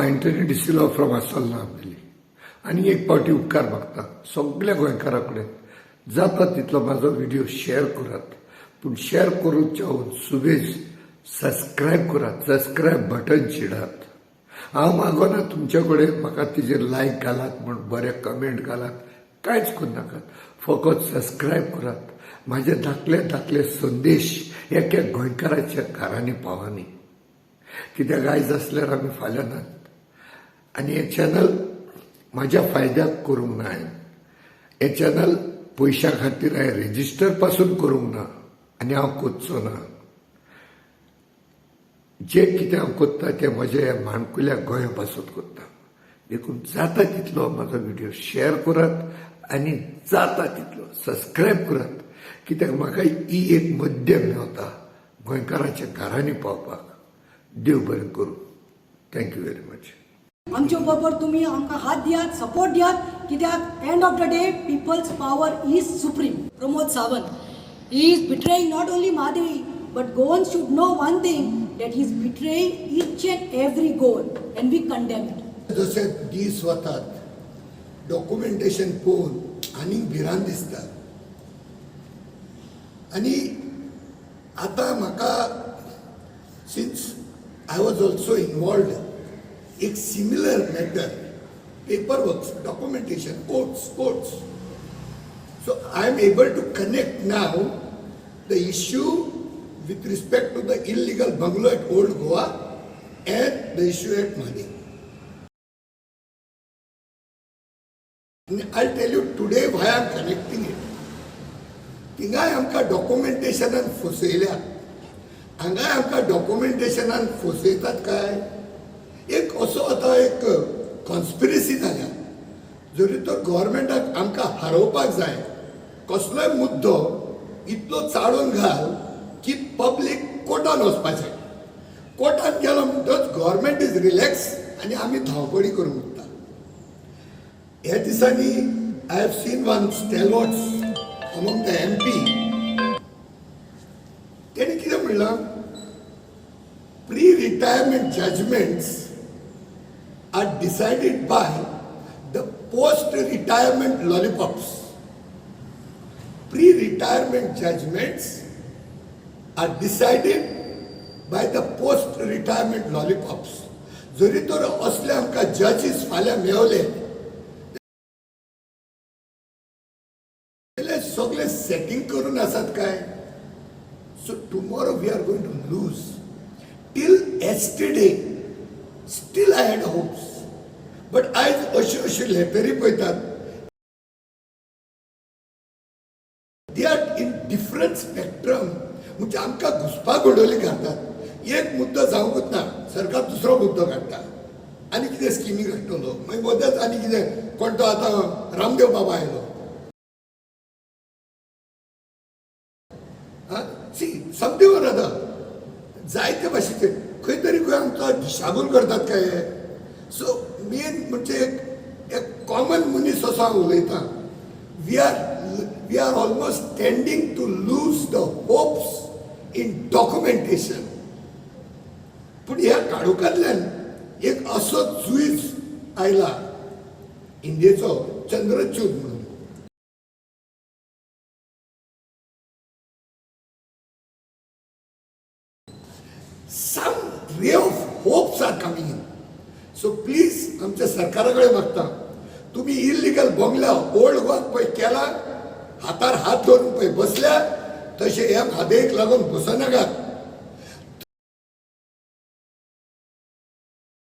Antony de Silva from आसोल्ला आमगेली आनी एक पावटी उपकार मागता सगळ्या गोंयकारां कडेन जाता तितलो म्हाजो व्हिडिओ शेअर करात, पूण शेअर करूच्या सुबेज सबस्क्रायब करात, सबस्क्रायब बटन चिडात. हांव मागोना तुमचे कडेन म्हाका तेजेर लायक घालात म्हण बरे कमेंट घालात, कांयच करूं नाकात. फकत सबस्क्रायब करात. म्हाजे धाकले धाकले संदेश एक एक गोंयकाराच्या घरांनी पावानी. कित्याक आयज आसल्यार आमी फाल्यां नात. आनी हें चॅनल म्हाज्या फायद्याक करूंक ना हांवें. हें चॅनल पयशां खातीर हांवें रेजिस्टर पासून करूंक ना आनी हांव कोत्चो ना. जें कितें हांव कोत्ता तें म्हज्या ह्या माणकुल्या गोंया पासून कोत्ता. देखून जाता तितलो म्हाजो व्हिडिओ शेअर करात आनी जाता तितलो सबस्क्रायब करात. कित्याक म्हाका ही एक मध्यम मेवता गोंयकाराच्या घरांनी पावपाक. देव बरें करूं. Thank you very much. आमच्या बरोबर तुम्ही आमकां हात दियात, सपोर्ट दियात, कित्याक end of the day peoples power is supreme. Pramod Sawant, he is betraying not only Madhavi but Goans should know one thing, that he is betraying each and every Goan and we condemn it. जसे दीस वतात documentation पळोवन आनीक भिरांत दिसता. आनी आतां म्हाका since I was also involved एक similar matter, paper works, documentation, courts. So I am able to connect now the issue with respect to the illegal bungalow at Old Goa and the issue at Mani. I'll tell you today why I am connecting it. Tingai amka documentationan फसयल्या. हांगा आमकां डॉक्युमेंटेशनान फसयतात काय? एक असो आतां एक conspiracy जाल्या. जरी तो गव्हर्मेंटाक आमकां हारोवपाक जाय, कसलोय मुद्दो इतलो चाळून घाल की पब्लीक कोर्टान वचपाचें. कोर्टान गेलो म्हणटच गव्हर्मेंट इज रिलॅक्स आनी आमी धांवपळी करूंक उत्ता. ह्या दिसांनी I have seen one stalwarts among the MP. तेणी कितें म्हणलां, pre-retirement judgments are decided by the post-retirement lollipops. Pre-retirement judgments are decided by the post-retirement lollipops. जरी तर असले आमकां जजीस फाल्यां मेवले जाल्यार सगळे सेटिंग करून आसात काय? So tomorrow we are going to lose. Till yesterday, still I had hopes. But आज अशी लेटरी पळयतात. They are in different spectrum. म्हणजे आमकां घुसपाक घडोवली घालतात. एक मुद्दो जावंकूच ना, सरकार दुसरो मुद्दो काडटा आनी कितें स्किमी काडटलो. मागीर मदत आनी कितें कोण तो आतां रामदेव बाबा आयलो. सी समथिंग ऑर अदर जायते भाशेचे खंय तरी खंय आमचो दिशाभूल करतात काय. सो मेन म्हणजे एक कॉमन मनीस असो हांव उलयतां. We are almost tending to lose the hopes in documentation. पूण ह्या काळोखांतल्यान एक असो जुईज आयला इंडियेचो, चंद्रचूड म्हणून. Some ray of hopes are coming in. So please, आमच्या सरकाराकडे मागता, तुम्ही इल्लिगल बंगला ओल्ड गोवाक पळय केला, हातार हात धरून पळय बसल्या, तशें ह्या म्हादयेक लागून बसनाकात.